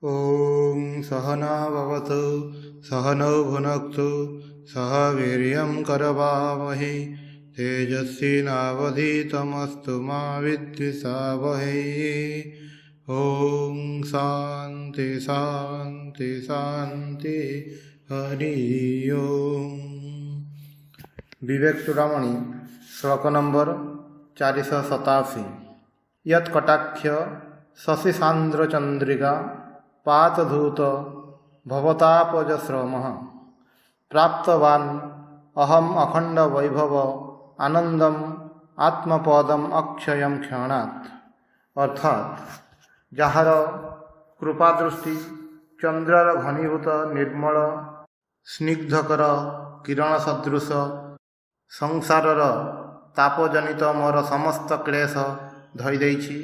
ॐ सहना भवतु सहनौ भुनक्तु सह वीर्यं करवावहै तेजस्विनावधीतमस्तु मा विद्विषावहै। ॐ शान्ति शान्ति शान्ति हरि ओम। विवेक चूड़ामणि श्लोक नंबर 487। यत्कटाक्ष शशिसान्द्र चंद्रिका पातधूत भवतापजश्रम प्राप्तवान् अहम अखंड वैभव आनंदम आत्मपदम अक्षयम क्षणात्। अर्थात जार कृपादृष्टि चंद्रर घनीभूत निर्मल स्निग्धकर किरण सदृश संसारर तापजनित मोर समस्त क्लेश धोई देछि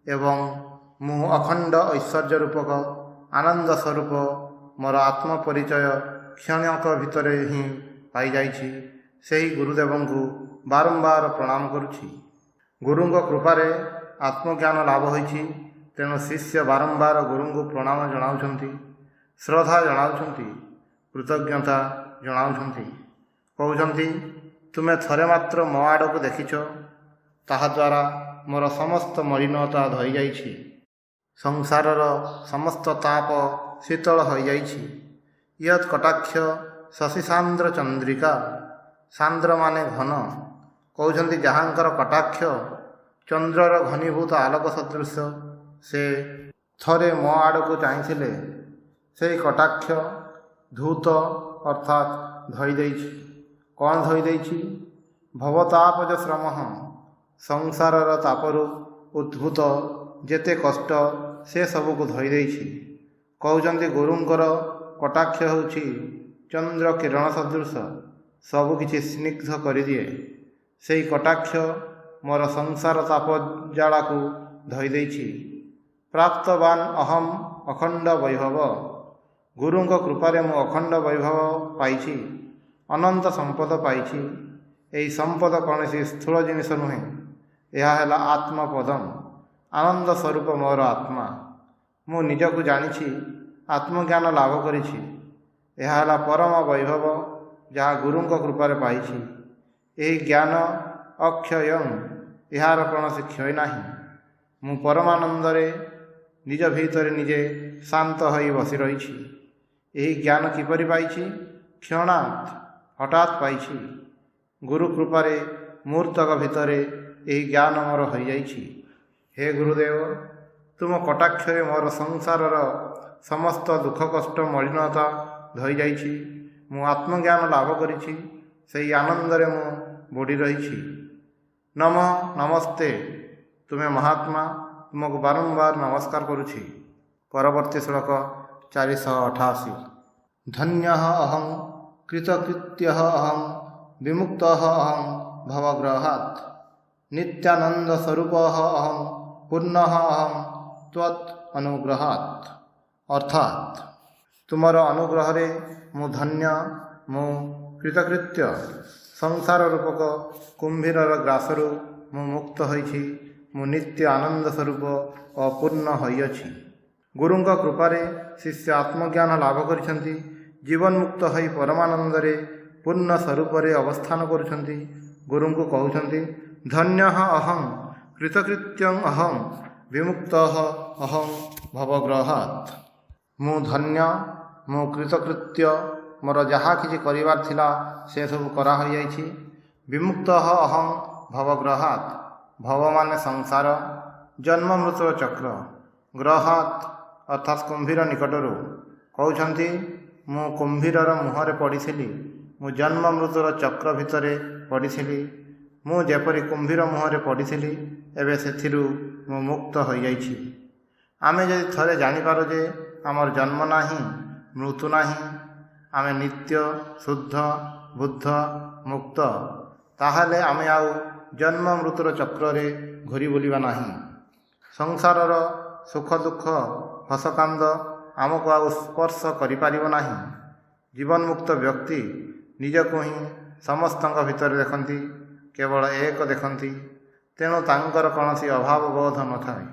एवं मु अखंड ऐश्वर्य रूपक आनंद स्वरूप मोर आत्म परिचय क्षणक भितर ही पाई जाइछि। सेही गुरुदेव को बारंबार प्रणाम करुछि। गुरुंक कृपारे आत्मज्ञान लाभ होइछि, तेणु शिष्य बारंबार गुरुंक प्रणाम जणाउछन्ति, श्रद्धा जणाउछन्ति, कृतज्ञता जणाउछन्ति। कहउछन्ति तुमे थरे मात्र मो आड़क देखिछ, ताहा द्वारा मोर समस्त मलिनता धोई जाइछि, संसारर समस्त ताप शीतल हो जाइछि। यत् कटाक्ष शशिसान्द्र चंद्रिका, सांद्र माने घन, कहउछन्ति जहांकर कटाक्ष चंद्रर घनीभूत आलोक सदृश, से थरे मो आड़क चाहिथिले से कटाक्ष धूत अर्थात धोई देछि। कौन धोई देछि? भवतापज श्रम, संसारर तापरु उद्भूत जेते कष्ट से सबू को धोई देछि। कहउछन्ति गुरुंकर कटाक्ष होछि चंद्र किरण सदृश, सबु किछि स्निग्ध करि दिए। सेही कटाक्ष मोर संसार ताप ज्वाला को धोई देछि। प्राप्तवान अहम अखंड वैभव, गुरुंक कृपारे मु अखंड वैभव पाइछि, अनंत संपद पाइछि। एही संपद कौनसी स्थूल जिनिस नुहे, यह है आत्मपदम, आनंद स्वरूप मोर आत्मा। मु निजकु जानिछि, आत्मज्ञान लाभ करिछि। यह है परम वैभव जहाँ गुरुंक कृपारे पाइछि। एही ज्ञान अक्षयं, यार कौनसी क्षय नाही। मु परमानंदरे निज भितरे निजे शांत होई बसी रहिछि। एही ज्ञान किपरि पाइछि? क्षणात्, हठात पाइछि। गुरु कृपारे मुहूर्तक भितरे एही ज्ञान मोर हो जाइछि। हे गुरुदेव, तुम कटाक्षरे मोर संसारर समस्त दुख कष्ट मलिनता धोई जाइछि। मु आत्मज्ञान लाभ करिछि, सेही आनंदरे मु बुडी रहिछि। नमः नमस्ते, तुमे महात्मा, तुमको बारंबार नमस्कार करुछि। परवर्ती श्लोक 488। धन्यः अहं कृतकृत्यः अहं विमुक्तः अहं भवग्रहात्, नित्यानंद स्वरूपः अहं पूर्णः अहं त्वत् अनुग्रहात्। अर्थात तुमर अनुग्रह रे मु धन्य, मु कृतकृत्य, संसार रूपक कुंभीरर ग्रासरु मु मुक्त होइछि। मु नित्य आनंद स्वरूप अपूर्ण होइछि। गुरुंक कृपारे शिष्य आत्मज्ञान लाभ करिसंति, जीवन मुक्त होई परमानंदरे पूर्ण स्वरूपरे अवस्थान करुछन्ति। गुरुंको कहउछन्ति धन्यः अहं कृतकृत्यं अहं विमुक्तः अहं भवग्रहात्। मु धन्य, मु कृतकृत्य, मोर जहाँ किछि करिवार थिला से सब करा हो जाइछि। विमुक्तः अहं भवग्रहात्, भव माने संसार, जन्म मृत्युर चक्र, ग्रहात् अर्थात कुंभीर निकटरू। कहउछन्ति मु कुंभीरर मुहरे पड़िथिली, मु जन्म मृत्युर चक्र भितरे पड़िथिली। मु जेपरि कुंभीर मुहरे पड़िथिली, एबे सेथिरु मु मुक्त हो जाइछि। आमे जदि थरे जानिपारो जे आमर जन्म नाही, मृत्यु नाही, आमे नित्य शुद्ध बुद्ध मुक्त, ताहाले आमे आउ जन्म मृत्युर चक्रे घुरी बुलिबा नाही। संसारर सुख दुख हसकांद आमको आउ स्पर्श करिपारिबो नाही। जीवन मुक्त व्यक्ति निजको ही समस्तଙ୍କ भितर देखंती, केवल एक देखंती। तेणु तांकर कौनसी अभाव बोध न थाए,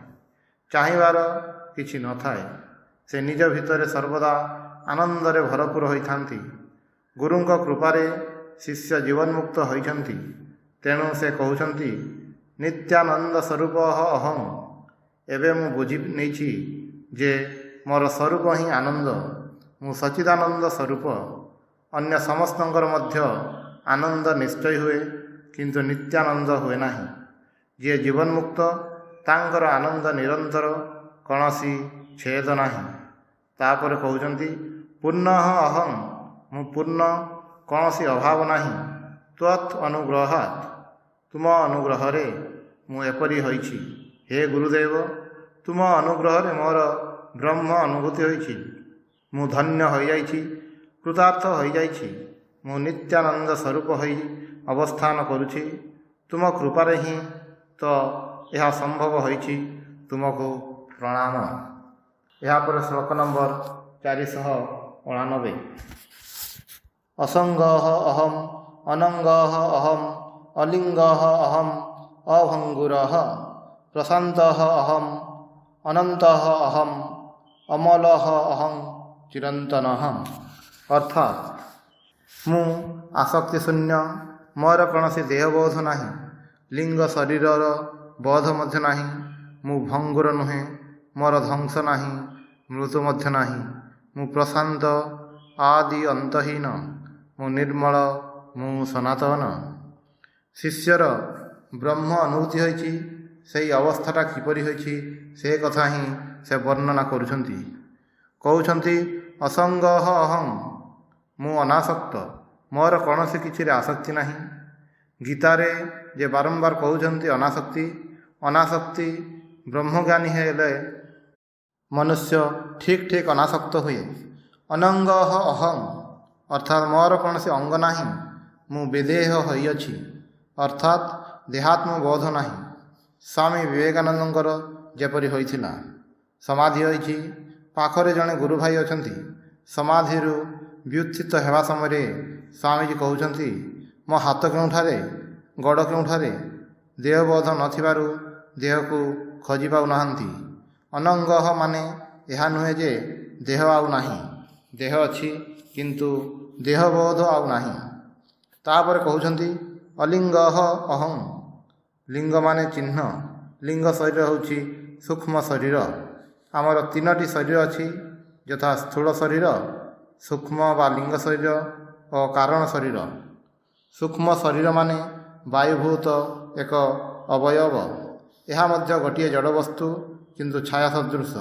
चाहिबार किछि न थाए। से निज भितर सर्वदा आनंदरे भरपूर होइथांती। गुरुंक कृपारे शिष्य जीवनमुक्त होइछंती। तेणु से कहउछंती नित्यानंद स्वरूप अहम। एबे मु बुझी नेछि जे मोर स्वरूप ही आनंद। मु सच्चिदानंद स्वरूप। अन्य समस्तंकर मध्य आनंद निश्चय हुए किंतु नित्यानंद हुए नाही। जे जीवन मुक्त तांकर आनंद निरंतर कौनसी छेद नाही। तापर कहउछंती पूर्ण अहम। मु पूर्ण कौनसी अभाव नाही। त्वत् अनुग्रहात् तुम अनुग्रहरे मु एपरी होइछि। हे गुरुदेव तुम अनुग्रहरे मोर ब्रह्म अनुभूति होइछि। मु धन्य हो जाइछि, कृतार्थ हो जाइछि। मु नित्यानंद स्वरूप होई अवस्थान करुछि। तुम कृपारे ही तो यह संभव होइछि। तुमको प्रणाम। यहाँ पर श्लोक नंबर 489। असंगः अहम अनंगः अहम अलिंगः अहम अभंगुरः प्रशान्तः अहम अनंतः अहम अमलः अहम चिरंतनः। अर्थात मु आसक्ति शून्य, मोर कौनसी देहबोध नाही, लिंग शरीरर बोध मध्य नाही। मु भंगुर नुहे, मोर ध्वंस नाही, मृत्यु मध्य नाही। मु प्रशांत आदि अंतहीन, मु निर्मल, मु सनातन। शिष्यर ब्रह्म अनुभूति होइछि, सेई अवस्थाटा किपरि होइछि से कथा ही से वर्णना करुछंती। कहउछंती असंगः अहम। मु अनासक्त, मोर कौनसी किछि आसक्ति नाही। गीतारे जे बारंबार कहउछंती अनासक्ति अनासक्ति ब्रह्मज्ञानी हेले मनुष्य ठीक ठीक अनासक्त हुए। अनंगः अहम अर्थात मोर कौनसी अंग नाही। मु विदेह होइछि अर्थात देहात्म बोध नाही। स्वामी विवेकानंदंकर जेपरि होइथिला। समाधि होइछि, पाखरे जणे गुरु भाई अछंती। समाधिरु व्युत्थित हेबा समय स्वामीजी कहउछंती मो हाथ केउठारे, गोड़ केउठारे। देहबोध नथिबारु देहकु खोजी पाउ नाहंती। अनंगः माने यह नुहे जे देह आउ नाही, देह अछि किंतु देहबोध आउ नाही। तापर कहउछंती अलिंगः अहम। लिंग माने चिन्ह। लिंग शरीर होछि सूक्ष्म शरीर। आमर तीनोटी शरीर अछि, यथा स्थूल शरीर, सूक्ष्म बा लिंग शरीर और कारण शरीर। सूक्ष्म शरीर माने वायुभूत एक अवयव। यह मध्य गोटे जड़ वस्तु किंतु छाया सदृश।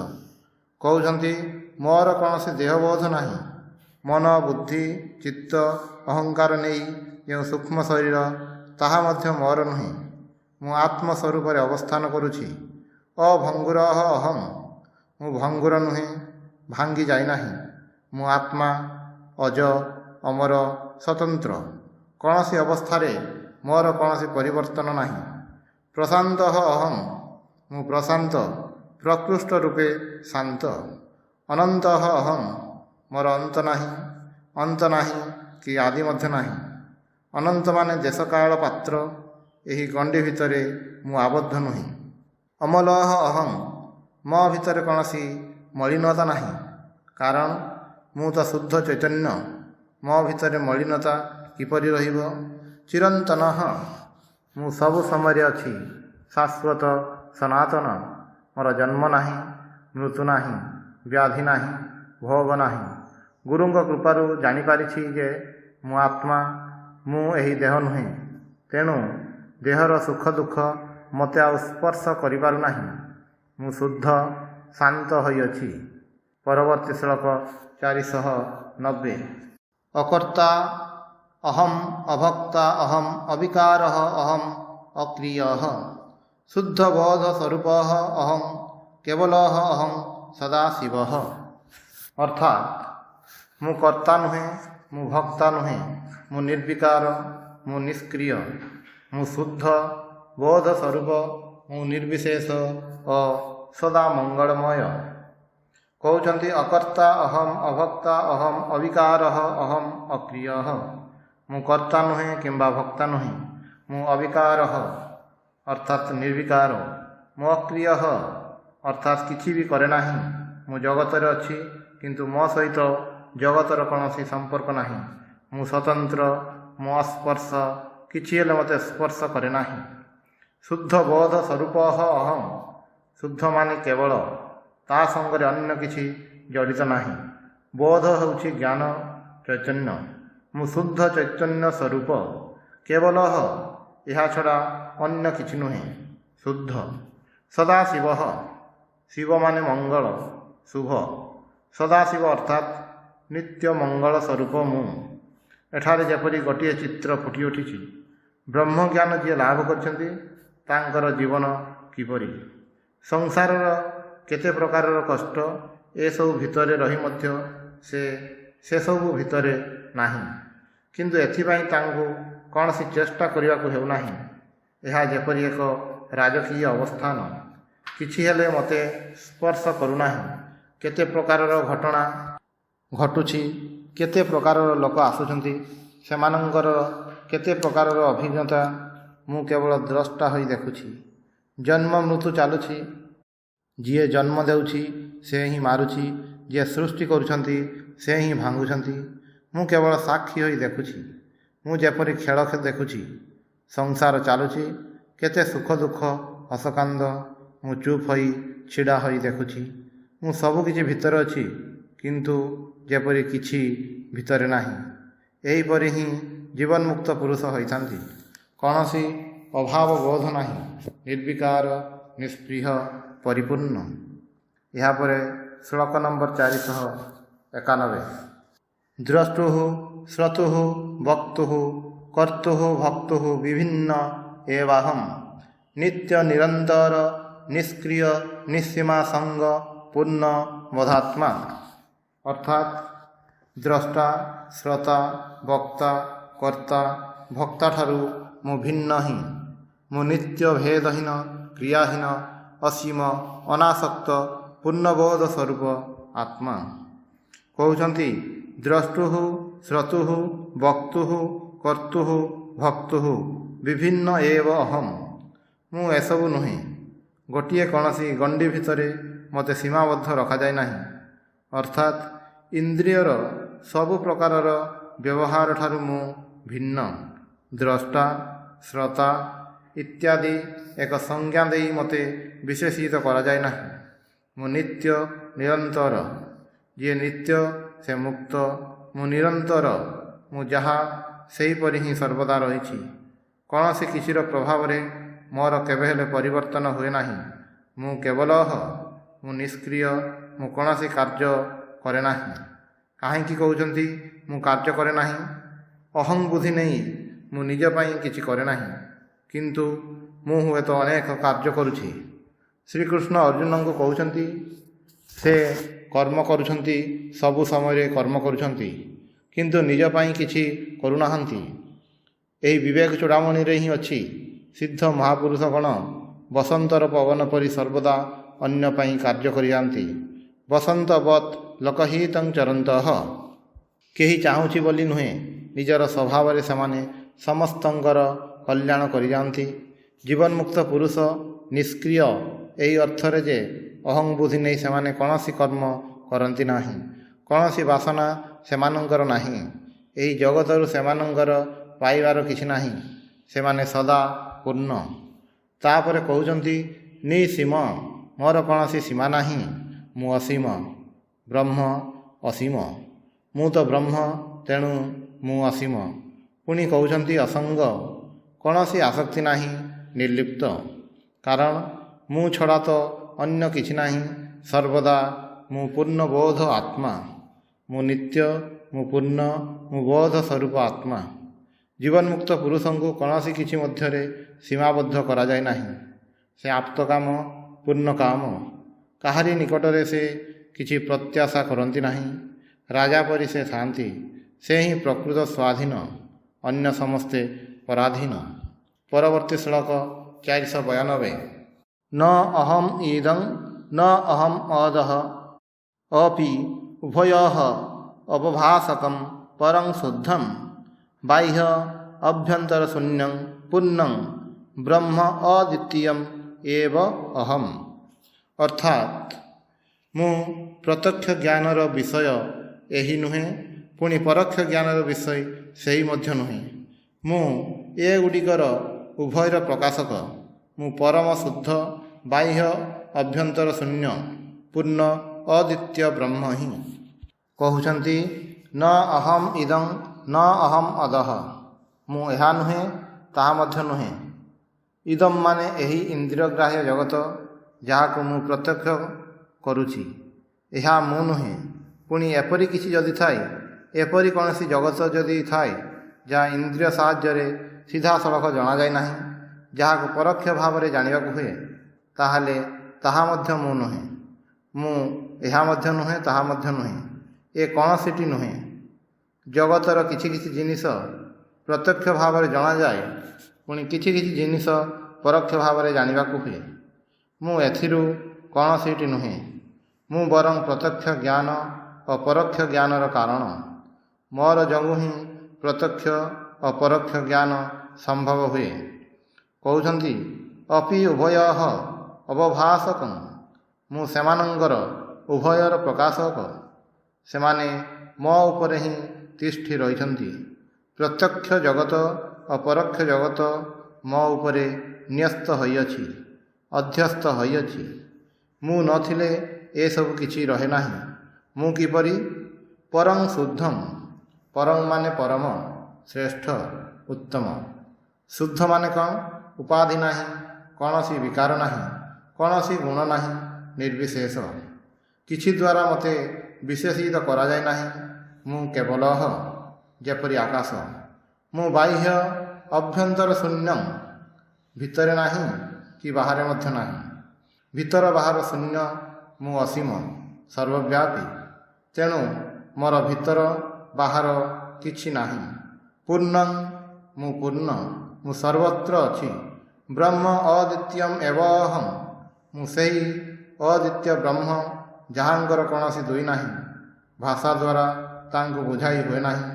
कहउछंती मोर कौनसी देहबोध नाही। मन बुद्धि चित्त अहंकार नहीं जो सूक्ष्म शरीर ताहा मध्य मोर नुहे। मु आत्मस्वरूप अवस्थान करुछि। अभंगुर अहम। मु भंगुर नुहे, भांगी जाए नाही। मु आत्मा अज अमर स्वतंत्र। कौनसी अवस्थारे मोर कौनसी परिवर्तन नाही। प्रशांत अहम। मु प्रशांत प्रकृष्ट रूपे शांत। अनंत अहम। मोर अंत नाही, अंत नाही कि आदि मध्य नाही। अनंत माने देश काल पात्र। एही गंडी भितरे मु आबद्ध नुहे। अमल अहम। मो भितर कौनसी मलिनता नाही, कारण मु तो शुद्ध चैतन्य। मो भितर मलिनता किपरि रहिब। चिरंतन। मु सब समय अछि, शाश्वत सनातन। मोर जन्म नाही, मृत्यु नाही, व्याधि नाही, भोग नाही। गुरुंक कृपारु जानि पारिछि जे मु आत्मा, मु एही देह नुहे। तेणु देहर सुख दुख मते आउ स्पर्श करि पारु नाही। मु शुद्ध शांत होइछि। परवर्ती श्लोक 490। अकर्ता अहम अभक्ता अहम अविकारः अहम अक्रियः शुद्ध बोध स्वरूपः अहम केवलः अहम सदाशिवः। अर्थात मु कर्ता नुहे, मु भक्ता नुहे, मु निर्विकार, मु निष्क्रिय, मु शुद्ध बोध स्वरूप, मु निर्विशेष और सदा मंगलमय। कहउछंती अकर्ता अहम अभक्ता अहम अविकारः अहम अक्रियः। मु कर्ता नुहे किंबा भक्ता नुहे। मु अविकारः अर्थात निर्विकार। मु अक्रियः अर्थात किछि भी करे नाही। ମୁଁ ଜଗତରେ ଅଛି, କିନ୍ତୁ ମୋ ସହିତ ଜଗତର କୌଣସି ସମ୍ପର୍କ ନାହିଁ। ମୁଁ ସ୍ୱତନ୍ତ୍ର, ମୋ ସ୍ପର୍ଶ କିଛି ହେଲେ ମୋତେ ସ୍ପର୍ଶ କରେ ନାହିଁ। ଶୁଦ୍ଧ ବୋଧ ସ୍ୱରୂପ ଅହଂ। ଶୁଦ୍ଧ ମାନେ କେବଳ, ତା ସଙ୍ଗରେ ଅନ୍ୟ କିଛି ଜଡ଼ିତ ନାହିଁ। ବୋଧ ହେଉଛି ଜ୍ଞାନ, ଚୈତନ୍ୟ। ମୁଁ ଶୁଦ୍ଧ ଚୈତନ୍ୟ ସ୍ୱରୂପ, କେବଳ ଏହା ଛଡ଼ା ଅନ୍ୟ କିଛି ନୁହେଁ। ଶୁଦ୍ଧ। ସଦାଶିବ। ଶିବ ମାନେ ମଙ୍ଗଳ, ଶୁଭ। ସଦାଶିବ ଅର୍ଥାତ୍ ନିତ୍ୟ ମଙ୍ଗଳ ସ୍ୱରୂପ ମୁଁ। ଏଠାରେ ଯେପରି ଗୋଟିଏ ଚିତ୍ର ଫୁଟି ଉଠିଛି। ବ୍ରହ୍ମଜ୍ଞାନ ଯିଏ ଲାଭ କରିଛନ୍ତି ତାଙ୍କର ଜୀବନ କିପରି, ସଂସାରର କେତେ ପ୍ରକାରର କଷ୍ଟ, ଏସବୁ ଭିତରେ ରହି ମଧ୍ୟ ସେସବୁ ଭିତରେ ନାହିଁ। କିନ୍ତୁ ଏଥିପାଇଁ ତାଙ୍କୁ କୌଣସି ଚେଷ୍ଟା କରିବାକୁ ହେଉନାହିଁ। ଏହା ଯେପରି ଏକ ରାଜକୀୟ ଅବସ୍ଥାନ। କିଛି ହେଲେ ମୋତେ ସ୍ପର୍ଶ କରୁନାହିଁ। କେତେ ପ୍ରକାରର ଘଟଣା ଘଟୁଛି, କେତେ ପ୍ରକାରର ଲୋକ ଆସୁଛନ୍ତି, ସେମାନଙ୍କର କେତେ ପ୍ରକାରର ଅଭିଜ୍ଞତା। ମୁଁ କେବଳ ଦ୍ରଷ୍ଟା ହୋଇ ଦେଖୁଛି। ଜନ୍ମ ମୃତ୍ୟୁ ଚାଲୁଛି। ଯିଏ ଜନ୍ମ ଦେଉଛି ସେ ହିଁ ମାରୁଛି, ଯିଏ ସୃଷ୍ଟି କରୁଛନ୍ତି ସେ ହିଁ ଭାଙ୍ଗୁଛନ୍ତି। ମୁଁ କେବଳ ସାକ୍ଷୀ ହୋଇ ଦେଖୁଛି। ମୁଁ ଯେପରି ଖେଳ ଦେଖୁଛି। ସଂସାର ଚାଲୁଛି, କେତେ ସୁଖ ଦୁଃଖ, ହସକାନ୍ଦ। ମୁଁ ଚୁପ୍ ହୋଇ ଛିଡ଼ା ହୋଇ ଦେଖୁଛି। ମୁଁ ସବୁକିଛି ଭିତରେ ଅଛି, କିନ୍ତୁ ଯେପରି କିଛି ଭିତରେ ନାହିଁ। ଏହିପରି ହିଁ ଜୀବନ୍ମୁକ୍ତ ପୁରୁଷ ହୋଇଥାନ୍ତି। କୌଣସି ଅଭାବ ବୋଧ ନାହିଁ, ନିର୍ବିକାର, ନିଷ୍ପୃହ, ପରିପୂର୍ଣ୍ଣ। ଏହାପରେ ଶ୍ଲୋକ ନମ୍ବର 491। ଦ୍ରଷ୍ଟୁଃ ଶ୍ରୋତୁଃ ବକ୍ତୁଃ କର୍ତ୍ତୁଃ ଭକ୍ତୁଃ ବିଭିନ୍ନ ଏବାହଂ ନିତ୍ୟ ନିରନ୍ତର ନିଷ୍କ୍ରିୟ ନିଃସୀମା ସଙ୍ଗ ପୂର୍ଣ୍ଣ ବୋଧାତ୍ମା। ଅର୍ଥାତ୍ ଦ୍ରଷ୍ଟା, ଶ୍ରୋତା, ବକ୍ତା, କର୍ତ୍ତା, ଭକ୍ତାଠାରୁ ମୁଁ ଭିନ୍ନ ହିଁ। ମୁଁ ନିତ୍ୟ ଭେଦହୀନ, କ୍ରିୟାହୀନ, ଅସୀମ, ଅନାସକ୍ତ, ପୂର୍ଣ୍ଣବୋଧ ସ୍ୱରୂପ ଆତ୍ମା। କହୁଛନ୍ତି ଦ୍ରଷ୍ଟୁଃ ଶ୍ରୋତୁଃ ବକ୍ତୁଃ କର୍ତ୍ତୁଃ ଭକ୍ତୁଃ ବିଭିନ୍ନ ଏବ ଅହଂ। ମୁଁ ଏସବୁ ନୁହେଁ। ଗୋଟିଏ କୌଣସି ଗଣ୍ଡି ଭିତରେ ମୋତେ ସୀମାବଦ୍ଧ ରଖାଯାଇ ନାହିଁ। ଅର୍ଥାତ୍ ଇନ୍ଦ୍ରିୟର ସବୁ ପ୍ରକାରର ବ୍ୟବହାର ଠାରୁ ମୁଁ ଭିନ୍ନ। ଦ୍ରଷ୍ଟା, ଶ୍ରୋତା ଇତ୍ୟାଦି ଏକ ସଂଜ୍ଞା ଦେଇ ମୋତେ ବିଶେଷିତ କରାଯାଇ ନାହିଁ। ମୁଁ ନିତ୍ୟ ନିରନ୍ତର। ଯିଏ ନିତ୍ୟ ସେ ମୁକ୍ତ। ମୁଁ ନିରନ୍ତର। ମୁଁ ଯାହା ସେହିପରି ହିଁ ସର୍ବଦା ରହିଛି। କୌଣସି କିଛିର ପ୍ରଭାବରେ ମୋର କେବେ ହେଲେ ପରିବର୍ତ୍ତନ ହୁଏ ନାହିଁ। ମୁଁ କେବଳ ମୁଁ ନିଷ୍କ୍ରିୟ। ମୁଁ କୌଣସି କାର୍ଯ୍ୟ କରେ ନାହିଁ। କାହିଁକି କହୁଛନ୍ତି ମୁଁ କାର୍ଯ୍ୟ କରେ ନାହିଁ? ଅହଂ ବୁଦ୍ଧି ନେଇ ମୁଁ ନିଜ ପାଇଁ କିଛି କରେ ନାହିଁ, କିନ୍ତୁ ମୁଁ ହୁଏତ ଅନେକ କାର୍ଯ୍ୟ କରୁଛି। ଶ୍ରୀକୃଷ୍ଣ ଅର୍ଜୁନଙ୍କୁ କହୁଛନ୍ତି ସେ କର୍ମ କରୁଛନ୍ତି, ସବୁ ସମୟରେ କର୍ମ କରୁଛନ୍ତି, କିନ୍ତୁ ନିଜ ପାଇଁ କିଛି କରୁନାହାନ୍ତି। ଏହି ବିବେକ ଚୂଡ଼ାମଣିରେ ହିଁ ଅଛି। ସିଦ୍ଧ ମହାପୁରୁଷଗଣ ବସନ୍ତର ପବନ ପରି ସର୍ବଦା ଅନ୍ୟ ପାଇଁ କାର୍ଯ୍ୟ କରିଯାଆନ୍ତି। ବସନ୍ତବତ୍ ଲୋକହିତଂ ଚରନ୍ତଃ। କେହି ଚାହୁଁଛି ବୋଲି ନୁହେଁ, ନିଜର ସ୍ୱଭାବରେ ସେମାନେ ସମସ୍ତଙ୍କର କଲ୍ୟାଣ କରିଯାଆନ୍ତି। ଜୀବନ୍ମୁକ୍ତ ପୁରୁଷ ନିଷ୍କ୍ରିୟ ଏହି ଅର୍ଥରେ ଯେ ଅହଂ ବୁଦ୍ଧି ନେଇ ସେମାନେ କୌଣସି କର୍ମ କରନ୍ତି ନାହିଁ। କୌଣସି ବାସନା ସେମାନଙ୍କର ନାହିଁ। ଏହି ଜଗତରୁ ସେମାନଙ୍କର ପାଇବାର କିଛି ନାହିଁ। ସେମାନେ ସଦା ପୂର୍ଣ୍ଣ। ତାପରେ କହୁଛନ୍ତି ନିଃସୀମ। ମୋର କୌଣସି ସୀମା ନାହିଁ। ମୁଁ ଅସୀମ। ବ୍ରହ୍ମ ଅସୀମ। ମୁଁ ତ ବ୍ରହ୍ମ, ତେଣୁ ମୁଁ ଅସୀମ। ପୁଣି କହୁଛନ୍ତି ଅସଙ୍ଗ। କୌଣସି ଆସକ୍ତି ନାହିଁ, ନିର୍ଲିପ୍ତ। କାରଣ ମୁଁ ଛଡ଼ା ତ ଅନ୍ୟ କିଛି ନାହିଁ। ସର୍ବଦା ମୁଁ ପୂର୍ଣ୍ଣବୋଧ ଆତ୍ମା। ମୁଁ ନିତ୍ୟ, ମୁଁ ପୂର୍ଣ୍ଣ, ମୁଁ ବୋଧ ସ୍ୱରୂପ ଆତ୍ମା। ଜୀବନ୍ମୁକ୍ତ ପୁରୁଷଙ୍କୁ କୌଣସି କିଛି ମଧ୍ୟରେ ସୀମାବଦ୍ଧ କରାଯାଇ ନାହିଁ। ସେ ଆପ୍ତକାମ, ପୂର୍ଣ୍ଣକାମ। କାହାରି ନିକଟରେ ସେ କିଛି ପ୍ରତ୍ୟାଶା କରନ୍ତି ନାହିଁ। ରାଜା ପରି ସେ ଥାନ୍ତି। ସେ ହିଁ ପ୍ରକୃତ ସ୍ୱାଧୀନ, ଅନ୍ୟ ସମସ୍ତେ ପରାଧୀନ। ପରବର୍ତ୍ତୀ ଶ୍ଲୋକ 492। ନ ଅହଂ ଇଦଂ ନ ଅହଂ ଅଦଃ ଅପି ଉଭୟଃ ଅବଭାସକଂ ପରଂ ଶୁଦ୍ଧଂ ବାହ୍ୟ ଅଭ୍ୟନ୍ତର ଶୂନ୍ୟଂ ପୂର୍ଣ୍ଣଂ ବ୍ରହ୍ମ ଅଦ୍ୱିତୀୟଂ ଏବ ଅହମ୍। ଅର୍ଥାତ୍ ମୁଁ ପ୍ରତ୍ୟକ୍ଷ ଜ୍ଞାନର ବିଷୟ ଏହି ନୁହେଁ, ପୁଣି ପରୋକ୍ଷ ଜ୍ଞାନର ବିଷୟ ସେହି ମଧ୍ୟ ନୁହେଁ। ମୁଁ ଏଗୁଡ଼ିକର ଉଭୟର ପ୍ରକାଶକ। ମୁଁ ପରମ ଶୁଦ୍ଧ, ବାହ୍ୟ ଅଭ୍ୟନ୍ତର ଶୂନ୍ୟ, ପୂର୍ଣ୍ଣ ଅଦ୍ୱିତୀୟ ବ୍ରହ୍ମ ହିଁ। କହୁଛନ୍ତି ନ ଅହମ୍ ଇଦଂ ନ ଅହମ୍ ଅଦଃ। ମୁଁ ଏହା ନୁହେଁ, ତାହା ମଧ୍ୟ ନୁହେଁ। ଇଦମ୍ ମାନେ ଏହି ଇନ୍ଦ୍ରିୟଗ୍ରାହ୍ୟ ଜଗତ, ଯାହାକୁ ମୁଁ ପ୍ରତ୍ୟକ୍ଷ କରୁଛି, ଏହା ମୁଁ ନୁହେଁ। ପୁଣି ଏପରି କିଛି ଯଦି ଥାଏ, ଏପରି କୌଣସି ଜଗତ ଯଦି ଥାଏ ଯାହା ଇନ୍ଦ୍ରିୟ ସାହାଯ୍ୟରେ ସିଧାସଳଖ ଜଣାଯାଏ ନାହିଁ, ଯାହାକୁ ପରୋକ୍ଷ ଭାବରେ ଜାଣିବାକୁ ହୁଏ, ତାହେଲେ ତାହା ମଧ୍ୟ ମୁଁ ନୁହେଁ। ମୁଁ ଏହା ମଧ୍ୟ ନୁହେଁ, ତାହା ମଧ୍ୟ ନୁହେଁ। ଏ କୌଣସିଟି ନୁହେଁ। ଜଗତର କିଛି କିଛି ଜିନିଷ ପ୍ରତ୍ୟକ୍ଷ ଭାବରେ ଜଣାଯାଏ, ପୁଣି କିଛି କିଛି ଜିନିଷ ପରୋକ୍ଷ ଭାବରେ ଜାଣିବାକୁ ହୁଏ। ମୁଁ ଏଥିରୁ କୌଣସିଟି ନୁହେଁ। ମୁଁ ବରଂ ପ୍ରତ୍ୟକ୍ଷ ଜ୍ଞାନ ଓ ପରୋକ୍ଷ ଜ୍ଞାନର କାରଣ। ମୋର ଯୋଗୁଁ ହିଁ ପ୍ରତ୍ୟକ୍ଷ ଓ ପରୋକ୍ଷ ଜ୍ଞାନ ସମ୍ଭବ ହୁଏ। କହୁଛନ୍ତି ଅପି ଉଭୟଃ ଅବଭାଷକଂ। ମୁଁ ସେମାନଙ୍କର ଉଭୟର ପ୍ରକାଶକ। ସେମାନେ ମୋ ଉପରେ ହିଁ ତିଷ୍ଠି ରହିଛନ୍ତି। ପ୍ରତ୍ୟକ୍ଷ ଜଗତ ଓ ପରୋକ୍ଷ ଜଗତ ମୋ ଉପରେ ନ୍ୟସ୍ତ ହୋଇଅଛି, ଅଧ୍ୟସ୍ତ ହୋଇଅଛି। ମୁଁ ନଥିଲେ ଏସବୁ କିଛି ରହେ ନାହିଁ। ମୁଁ କିପରି? ପରଂ ଶୁଦ୍ଧଂ। ପରଂ ମାନେ ପରମ, ଶ୍ରେଷ୍ଠ, ଉତ୍ତମ। ଶୁଦ୍ଧ ମାନେ କ'ଣ? ଉପାଧି ନାହିଁ, କୌଣସି ବିକାର ନାହିଁ, କୌଣସି ଗୁଣ ନାହିଁ, ନିର୍ବିଶେଷ। କିଛି ଦ୍ୱାରା ମୋତେ ବିଶେଷିତ କରାଯାଏ ନାହିଁ। ମୁଁ କେବଳ ଯେପରି ଆକାଶ। ମୁଁ ବାହ୍ୟ ଅଭ୍ୟନ୍ତର ଶୂନ୍ୟଂ। ଭିତରେ ନାହିଁ କି ବାହାରେ ମଧ୍ୟ ନାହିଁ। ଭିତର ବାହାର ଶୂନ୍ୟ। ମୁଁ ଅସୀମ, ସର୍ବବ୍ୟାପୀ। ତେଣୁ ମୋର ଭିତର ବାହାର କିଛି ନାହିଁ। ପୂର୍ଣ୍ଣଂ। ମୁଁ ପୂର୍ଣ୍ଣ। ମୁଁ ସର୍ବତ୍ର ଅଛି। ବ୍ରହ୍ମ ଅଦ୍ୱିତୀୟମ୍ ଏବ ଅହଂ। ମୁଁ ସେହି ଅଦ୍ୱିତୀୟ ବ୍ରହ୍ମ, ଯାହାଙ୍କର କୌଣସି ଦୁଇ ନାହିଁ। ଭାଷା ଦ୍ୱାରା ତାଙ୍କୁ ବୁଝାଇ ହୁଏ ନାହିଁ,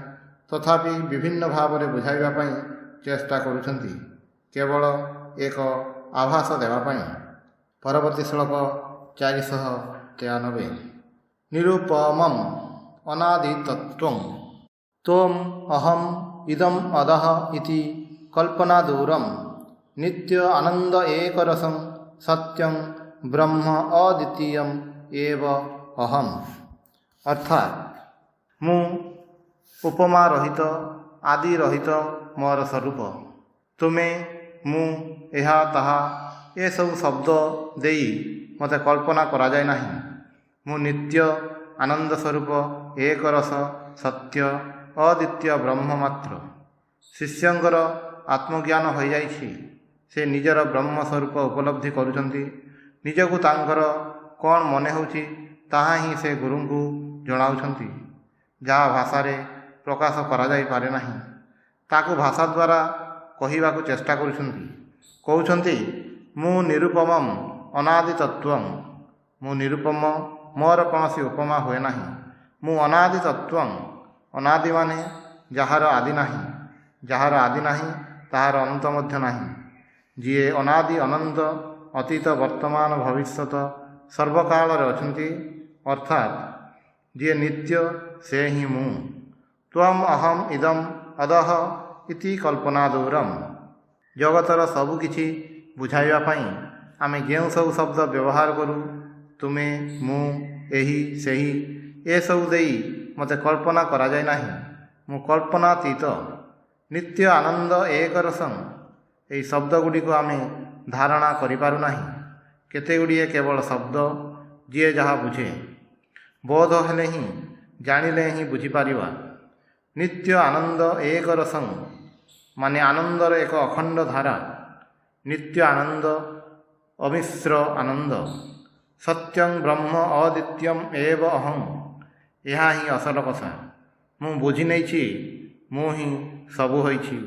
ତଥାପି ବିଭିନ୍ନ ଭାବରେ ବୁଝାଇବା ପାଇଁ ଚେଷ୍ଟା କରୁଛନ୍ତି, କେବଳ ଏକ ଆଭାସ ଦେବା ପାଇଁ। ପରବର୍ତ୍ତୀ ଶ୍ଲୋକ 493। ନିରୁପମମ୍ ଅନାଦିତତ୍ତ୍ୱଂ ତ୍ୱମ୍ ଅହମ୍ ଇଦମ୍ ଅଦଃ ଇତି କଳ୍ପନାଦୂରମ୍ ନିତ୍ୟ ଆନନ୍ଦ ଏକରସଂ ସତ୍ୟଂ ବ୍ରହ୍ମ ଅଦ୍ୱିତୀୟମ୍ ଏବ ଅହମ୍। ଅର୍ଥାତ୍ ମୁଁ ଉପମା ରହିତ, ଆଦି ରହିତ ମୋର ସ୍ୱରୂପ। ତୁମେ, ମୁଁ, ଏହା, ତାହା ଏସବୁ ଶବ୍ଦ ଦେଇ ମୋତେ କଳ୍ପନା କରାଯାଏ ନାହିଁ। ମୁଁ ନିତ୍ୟ ଆନନ୍ଦ ସ୍ୱରୂପ, ଏକ ରସ, ସତ୍ୟ, ଅଦ୍ୱିତୀୟ ବ୍ରହ୍ମ ମାତ୍ର। ଶିଷ୍ୟଙ୍କର ଆତ୍ମଜ୍ଞାନ ହୋଇଯାଇଛି। ସେ ନିଜର ବ୍ରହ୍ମ ସ୍ୱରୂପ ଉପଲବ୍ଧି କରୁଛନ୍ତି। ନିଜକୁ ତାଙ୍କର କ'ଣ ମନେ ହେଉଛି, ତାହା ହିଁ ସେ ଗୁରୁଙ୍କୁ ଜଣାଉଛନ୍ତି। ଯାହା ଭାଷାରେ ପ୍ରକାଶ କରାଯାଇପାରେ ନାହିଁ, ତାକୁ ଭାଷା ଦ୍ୱାରା କହିବାକୁ ଚେଷ୍ଟା କରୁଛନ୍ତି। କହୁଛନ୍ତି ମୁଁ ନିରୁପମମ୍ ଅନାଦି ତତ୍ତ୍ୱଂ। ମୁଁ ନିରୁପମ, ମୋର କୌଣସି ଉପମା ହୁଏ ନାହିଁ। ମୁଁ ଅନାଦି ତତ୍ତ୍ୱଂ। ଅନାଦି ମାନେ ଯାହାର ଆଦି ନାହିଁ। ଯାହାର ଆଦି ନାହିଁ, ତାହାର ଅନ୍ତ ମଧ୍ୟ ନାହିଁ। ଯିଏ ଅନାଦି ଅନନ୍ତ, ଅତୀତ, ବର୍ତ୍ତମାନ, ଭବିଷ୍ୟତ ସର୍ବକାଳରେ ଅଛନ୍ତି, ଅର୍ଥାତ୍ ଯିଏ ନିତ୍ୟ, ସେ ହିଁ ମୁଁ। ତ୍ୱମ୍ ଅହମ୍ ଇଦମ୍ ଅଦଃ ଇତି କଳ୍ପନାଦୂରମ୍। ଜଗତର ସବୁକିଛି ବୁଝାଇବା ପାଇଁ ଆମେ ଯେଉଁ ସବୁ ଶବ୍ଦ ବ୍ୟବହାର କରୁ, ତୁମେ, ମୁଁ, ଏହି, ସେହି, ଏସବୁ ଦେଇ ମୋତେ କଳ୍ପନା କରାଯାଏ ନାହିଁ। ମୁଁ କଳ୍ପନାତୀତ। ନିତ୍ୟ ଆନନ୍ଦ ଏକ ରସଂ। ଏହି ଶବ୍ଦଗୁଡ଼ିକୁ ଆମେ ଧାରଣା କରିପାରୁନାହିଁ। କେତେଗୁଡ଼ିଏ କେବଳ ଶବ୍ଦ, ଯିଏ ଯାହା ବୁଝେ। ବୋଧ ହେଲେ ହିଁ, ଜାଣିଲେ ହିଁ ବୁଝିପାରିବା। ନିତ୍ୟ ଆନନ୍ଦ ଏକ ରସଂ ମାନେ ଆନନ୍ଦର ଏକ ଅଖଣ୍ଡ ଧାରା। ନିତ୍ୟ ଆନନ୍ଦ, ଅମିଶ୍ର ଆନନ୍ଦ। ସତ୍ୟଂ ବ୍ରହ୍ମ ଅଦ୍ୱିତୀୟମ୍ ଏବ ଅହଂ। ଏହା ହିଁ ଅସଲ କଥା। ମୁଁ ବୁଝି ନେଇଛି, ମୁଁ ହିଁ ସବୁ ହୋଇଛି।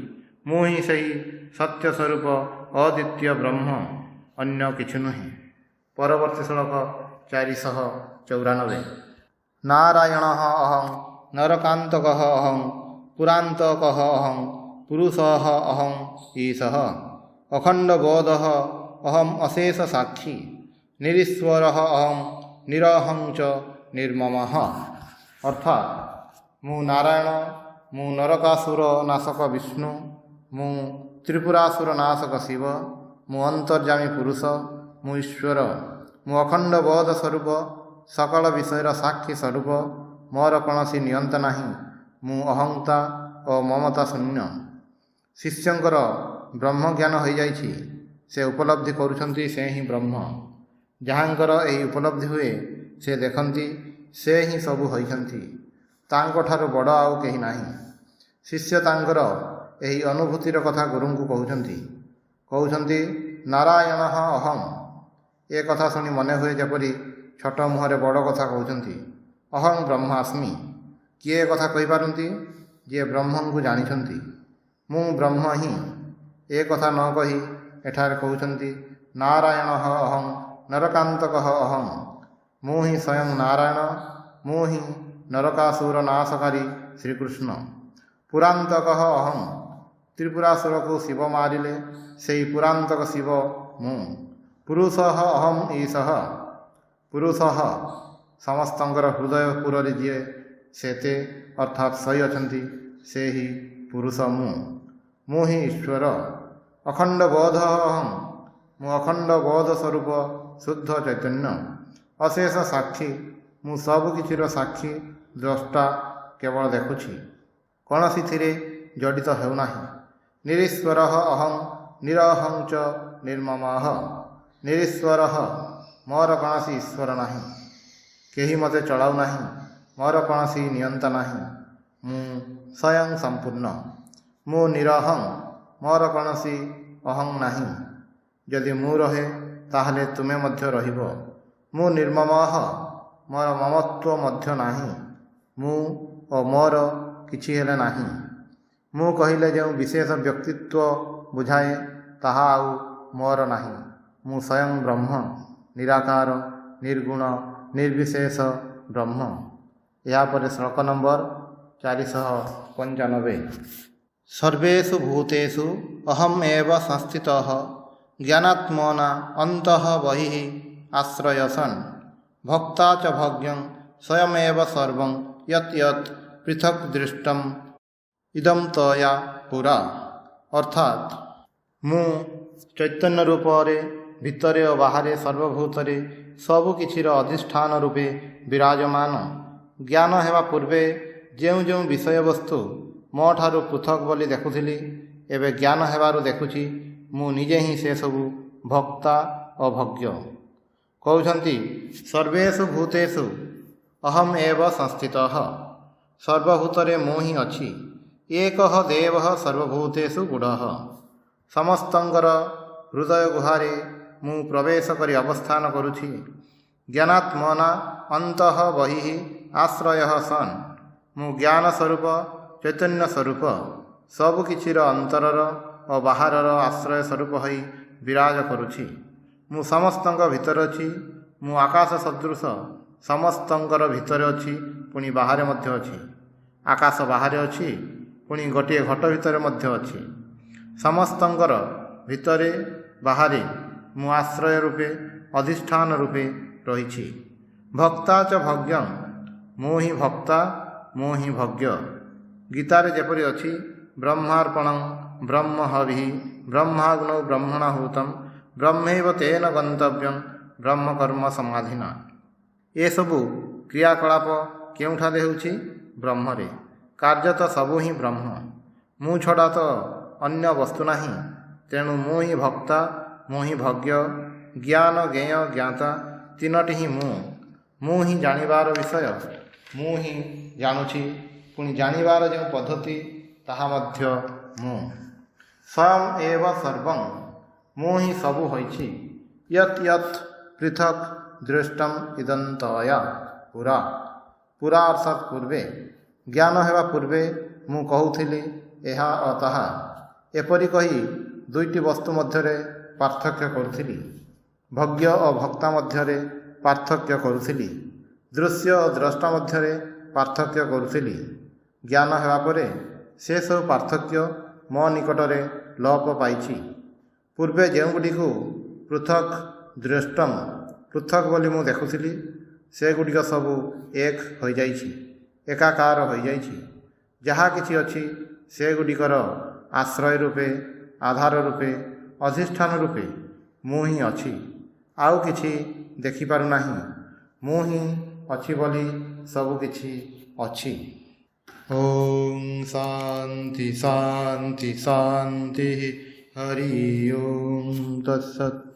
ମୁଁ ହିଁ ସେହି ସତ୍ୟ ସ୍ୱରୂପ ଅଦ୍ୱିତୀୟ ବ୍ରହ୍ମ, ଅନ୍ୟ କିଛି ନୁହେଁ। ପରବର୍ତ୍ତୀ ଶ୍ଲୋକ 494। ନାରାୟଣଃ ଅହଂ ନରକାନ୍ତକଃ ଅହଂ ପୁରାନ୍ତକଃ ଅହଂ ପୁରୁଷଃ ଅହଂ ଈଶଃ ଅଖଣ୍ଡବୋଧଃ ଅହଂ ଅଶେଷ ସାକ୍ଷୀ ନିରୀଶ୍ୱରଃ ଅହଂ निरहं च निर्ममः। अर्थात मु नारायण, मु नरकासुर नाशक विष्णु, मु त्रिपुरासुर नाशक शिव, मु अंतर्यामी पुरुष, मु ईश्वर, मु अखंड बोध स्वरूप, सकल विषयर साक्षी स्वरूप, मोर कौनसी नियंत नहीं, मु अहंता और ममता शून्य। शिष्यंकर ब्रह्म ज्ञान हो जाइछि, से उपलब्धि करुछंती से ही ब्रह्म। जहाँकर यही उपलब्धि हुए से देखती से ही सबू होइछंती, तांको ठारू बड़ आउ केही नाही। शिष्य तांकर यही अनुभूतिर कथा गुरुଙ୍କୁ कहउछंती नारायण अहम। ए कथा शुणी मन हुए जपरी छोट मुहरे बड़ कथा कहउछंती अहम ब्रह्मास्मि। किए कथा कहि पारंती? जे ब्रह्म को जानिछंती, मु ब्रह्म ही। ए कथा न कही एठारे कहउछंती नारायण अहम नरकांतक अहम। मु ही स्वयं नारायण, मु ही नरकासुर नाशकारी श्रीकृष्ण। पुरांतक अहम, त्रिपुरासुर को शिव मारिले से पुरांतक शिव मु। पुरुष अहम ईशः, पुरुष समस्तंकर हृदय पुररे जीए सेते अर्थात सही अछंती से ही पुरुष मु ही ईश्वर। अखंड बोध अहम, मु अखंड बोध स्वरूप शुद्ध चैतन्य। अशेष साक्षी, मु सबकिछिर साक्षी द्रष्टा, केवल देखुछि, कौनसी थिरे जड़ित हेउनाही। निरीश्वर अहम निरहं च निर्ममः। निरीश्वर, मोर कौनसी ईश्वर नाही, केही मते चलाउ नाही, मोर कौनसी नियंता नाही, मु स्वयं संपूर्ण। मु निरहं, मोर कौनसी अहं नाही। यदि मु रहे ताहले तुमे मध्य रहिब। मु निर्ममः, मोर ममत्व मध्य नाही, मु और मोर किछि हेले नाही। मु कहिले जो विशेष व्यक्तित्व बुझाए ताहा आउ मोर नाही। मु स्वयं ब्रह्म, निराकार निर्गुण निर्विशेष ब्रह्म। यहाँ पर श्लोक नंबर 495। सर्वेषु भूतेषु अहम एव संस्थितः ज्ञानात्मना अन्तः बहिः आश्रयसन् भक्ता च भग्यं स्वयमेव सर्वं यत् यत् पृथक दृष्टम इदम तया पुरा। अर्थात मु चैतन्य रूप भितरे और बाहरे सर्वभूतरे सबुकिछिर अधिष्ठान रूपे विराजमान। ज्ञान हेबा पूर्वे जेउ जेउ विषय वस्तु मो ठारू पृथक बोली देखुथिली, एबे ज्ञान हेबारु देखुछि मु निजे ही से सबु भक्ता और भग्य। कहउछंती सर्वेषु भूतेषु अहम एव संस्थितः। सर्वभूतरे मु ही अछि। एकः देवः सर्वभूतेषु गूढ़ः। समस्तंकर हृदय गुहारे मु प्रवेश करी अवस्थान करुछि। ज्ञानात्मना अंतः बहिः आश्रयः सन्। मु ज्ञान स्वरूप चैतन्य स्वरूप सबुकिछिर अंतरर और बाहरर आश्रय स्वरूप होई विराज करुछि। मु समस्तंक भितर अछि। मु आकाश सदृश समस्तंकर भितर अछि, पुणी बाहरे मध्य अछि। आकाश बाहरे अछि, पुणी गोटे घट भितर मध्य अछि। समस्तंकर भितरे बाहरे मु आश्रय रूपे अधिष्ठान रूपे रहिछि। भक्ता च भग्यं, मु ही भक्ता मु ही भग्य। गीतारे जेपरि अछि ब्रह्मार्पणं ब्रह्म हविः ब्रह्माग्नौ ब्रह्मणाहुतं ब्रह्मैव तेन गंतव्यं ब्रह्म कर्म समाधिना। ये सबु क्रियाकलाप केउठारे होछि? ब्रह्मरे। कार्य तो सबु ही ब्रह्म। मु छड़ा तो अन्य वस्तु नहीं। तेणु मु ही भक्ता मु ही भग्य। ज्ञान ज्ञेय ज्ञाता तीनोटी ही मु ही जानिबार विषय मु ही जानुछि। पुणी जानिबार जो पद्धति ताहा मध्य मु। स्वयं एव सर्वं, मु ही सबु होइछि। यत् यत् पृथक दृष्टम इदंतया पुरा। पुरा अर्थात पूर्वे। ज्ञान हेबा पूर्वे मु कहूथिली एहा अतहा। एपरि कही दुईटी वस्तु मध्यरे पार्थक्य करुथिली। भग्य और भक्ता मध्यरे पार्थक्य करुथिली। दृश्य और द्रष्टा मध्यरे पार्थक्य करुथिली। ज्ञान हेबा परे से सब पार्थक्य मो निकटरे लोप पाइछि। पूर्वे जेउगुडी को पृथक दृष्टम पृथक बोली मु देखुथिली, सेगुड़िक सबू एक हो जाइछि, एकाकार हो जाइछि। जहाँ किछि अछि सेगुड़िकर आश्रय रूपे, आधार रूपे, अधिष्ठान रूपे मु ही अछि। आउ किछि देखि पारु नाही, मु ही अछि बोली सबु किछि अछि। ओम शांति शांति शांति। हरि ओम तत्सत्।